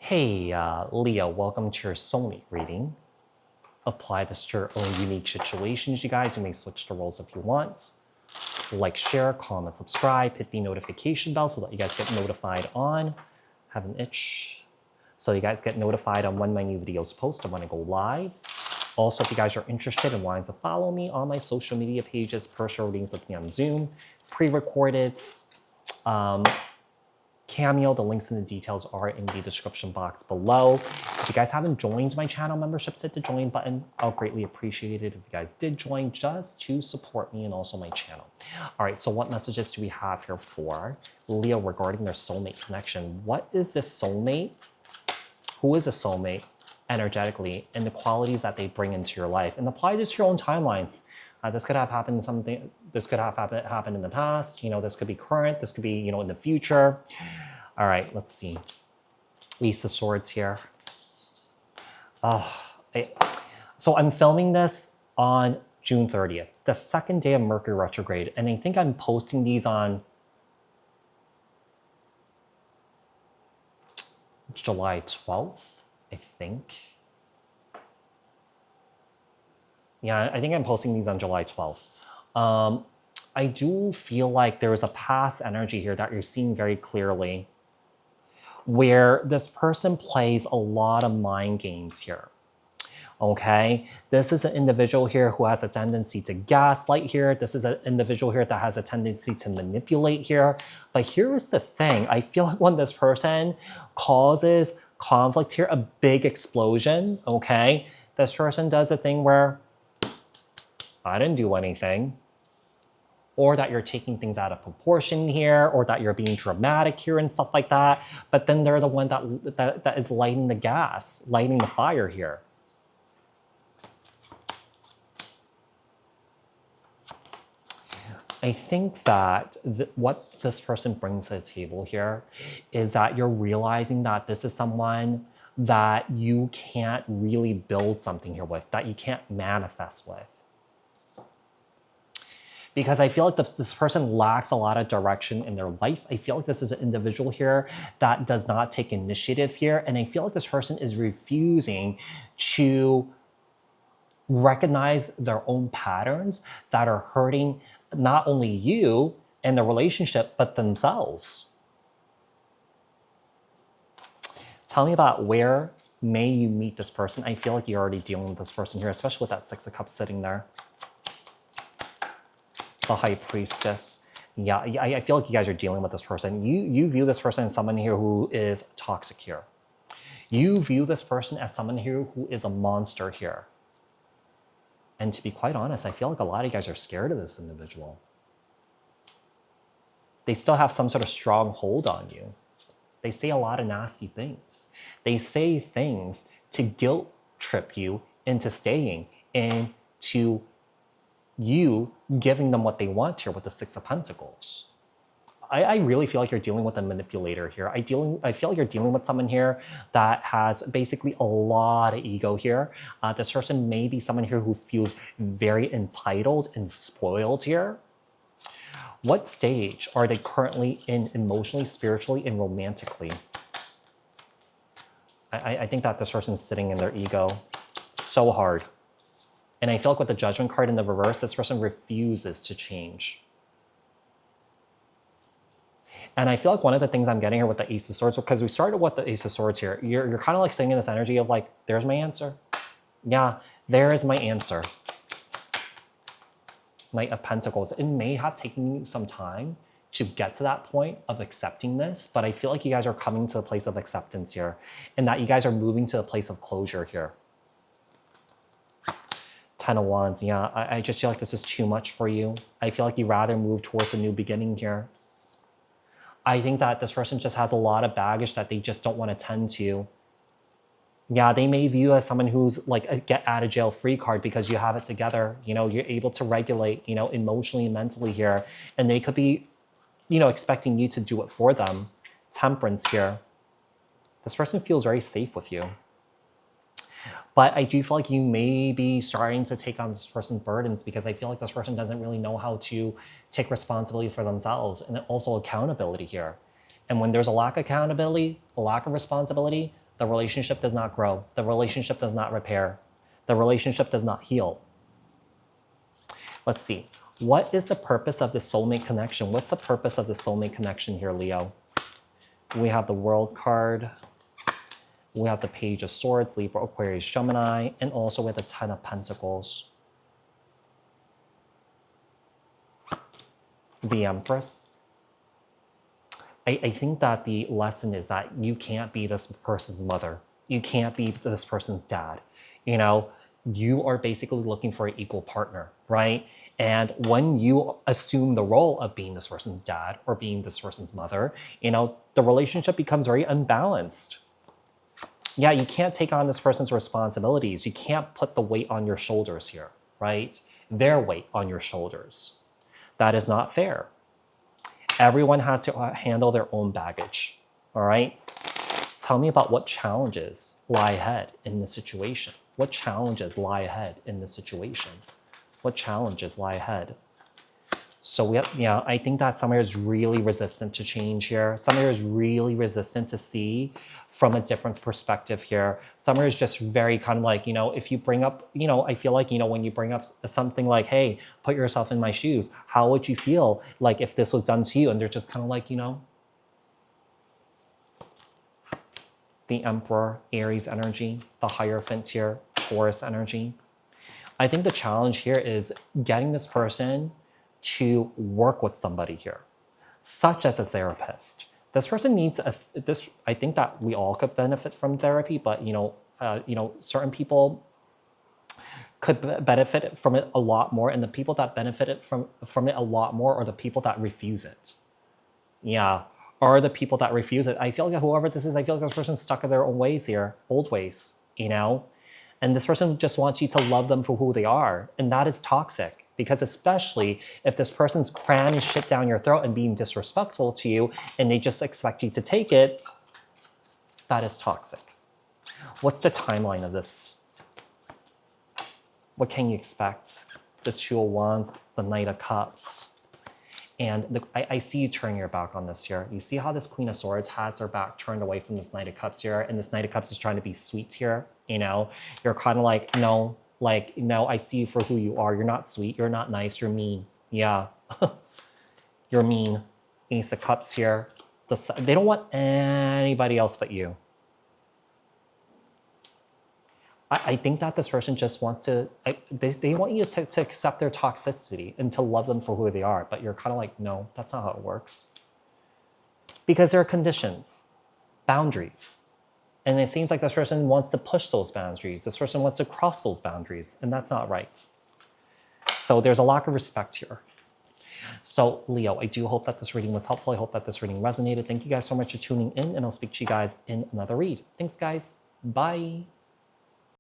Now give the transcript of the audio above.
Hey, Leo, welcome to your soulmate reading. Apply this to your own unique situations, you guys. You may switch the roles if you want. Like, share, comment, subscribe, hit the notification bell so that you guys get notified on. Have an itch. So you guys get notified on when my new videos post and when I go live. Also, if you guys are interested in wanting to follow me on my social media pages, personal readings with me on Zoom, pre-recorded, Cameo, the links and the details are in the description box below. If you guys haven't joined my channel memberships, hit the join button. I'll greatly appreciate it if you guys did join just to support me and also my channel. All right, so what messages do we have here for Leo regarding their soulmate connection? What is this soulmate? Who is a soulmate energetically, and the qualities that they bring into your life? And apply this to your own timelines. This could have happened this could have happened in the past, this could be current, this could be, in the future. All right, let's see. Ace of Swords here. So I'm filming this on June 30th, the second day of Mercury retrograde. And I think I'm posting these on July 12th, I think. Yeah, I think I'm posting these on July 12th. I do feel like there is a past energy here that you're seeing very clearly, where this person plays a lot of mind games here. Okay, this is an individual here who has a tendency to gaslight here. This is an individual here that has a tendency to manipulate here. But here's the thing. I feel like when this person causes conflict here, a big explosion, okay, this person does a thing where I didn't do anything, or that you're taking things out of proportion here, or that you're being dramatic here and stuff like that. But then they're the one that is lighting the gas, lighting the fire here. I think that what this person brings to the table here is that you're realizing that this is someone that you can't really build something here with, that you can't manifest with. Because I feel like this person lacks a lot of direction in their life. I feel like this is an individual here that does not take initiative here. And I feel like this person is refusing to recognize their own patterns that are hurting not only you and the relationship, but themselves. Tell me about where may you meet this person. I feel like you're already dealing with this person here, especially with that Six of Cups sitting there. The High Priestess. Yeah, I feel like you guys are dealing with this person. You view this person as someone here who is toxic here. You view this person as someone here who is a monster here. And to be quite honest, I feel like a lot of you guys are scared of this individual. They still have some sort of strong hold on you. They say a lot of nasty things. They say things to guilt trip you into staying and to you giving them what they want here with the Six of Pentacles. I really feel like you're dealing with a manipulator here. I feel like you're dealing with someone here that has basically a lot of ego here. This person may be someone here who feels very entitled and spoiled here. What stage are they currently in emotionally, spiritually, and romantically? I think that this person's sitting in their ego so hard. And I feel like with the Judgment card in the reverse, this person refuses to change. And I feel like one of the things I'm getting here with the Ace of Swords, because we started with the Ace of Swords here, you're kind of like sitting in this energy of like, there's my answer. Yeah, there is my answer. Knight of Pentacles. It may have taken you some time to get to that point of accepting this, but I feel like you guys are coming to a place of acceptance here, and that you guys are moving to a place of closure here. Ten of Wands. Yeah, I just feel like this is too much for you. I feel like you'd rather move towards a new beginning here. I think that this person just has a lot of baggage that they just don't want to tend to. Yeah, they may view you as someone who's like a get out of jail free card because you have it together. You're able to regulate, emotionally and mentally here. And they could be, expecting you to do it for them. Temperance here. This person feels very safe with you. But I do feel like you may be starting to take on this person's burdens, because I feel like this person doesn't really know how to take responsibility for themselves, and also accountability here. And when there's a lack of accountability, a lack of responsibility, The relationship does not grow. The relationship does not repair. The relationship does not heal. Let's see. What is the purpose of the soulmate connection? What's the purpose of the soulmate connection here, Leo? We have the World card. We have the Page of Swords, Libra, Aquarius, Gemini, and also with the Ten of Pentacles. The Empress. I think that the lesson is that you can't be this person's mother. You can't be this person's dad. You know, you are basically looking for an equal partner, right? And when you assume the role of being this person's dad or being this person's mother, you know, the relationship becomes very unbalanced. Yeah, you can't take on this person's responsibilities. You can't put the weight on your shoulders here, right? Their weight on your shoulders. That is not fair. Everyone has to handle their own baggage, all right? Tell me about what challenges lie ahead in this situation. What challenges lie ahead in this situation? What challenges lie ahead? So we have, yeah, I think that somebody is really resistant to change here. Somebody is really resistant to see from a different perspective here. Somebody is just very kind of like, you know, if you bring up, you know, I feel like, you know, when you bring up something like, hey, put yourself in my shoes, how would you feel like if this was done to you? And they're just kind of like, you know, the Emperor, Aries energy, the Hierophant here, Taurus energy. I think the challenge here is getting this person to work with somebody here, such as a therapist. This person needs this. I think that we all could benefit from therapy, but you know, certain people could benefit from it a lot more, and the people that benefited from it a lot more are the people that refuse it. Yeah, are the people that refuse it. I feel like whoever this is, I feel like this person's stuck in their own ways here, old ways, you know, and this person just wants you to love them for who they are, and that is toxic. Because especially if this person's cramming shit down your throat and being disrespectful to you and they just expect you to take it, that is toxic. What's the timeline of this? What can you expect? The Two of Wands, the Knight of Cups. And I see you turning your back on this here. You see how this Queen of Swords has her back turned away from this Knight of Cups here, and this Knight of Cups is trying to be sweet here, you know? You're kind of like, no, like, no, I see you for who you are. You're not sweet. You're not nice. You're mean. Yeah. You're mean. Ace of Cups here. They don't want anybody else but you. I think that this person just wants to, they want you to accept their toxicity and to love them for who they are. But you're kind of like, no, that's not how it works. Because there are conditions, boundaries. And it seems like this person wants to push those boundaries. This person wants to cross those boundaries, and that's not right. So there's a lack of respect here. So Leo, I do hope that this reading was helpful. I hope that this reading resonated. Thank you guys so much for tuning in, and I'll speak to you guys in another read. Thanks, guys. Bye.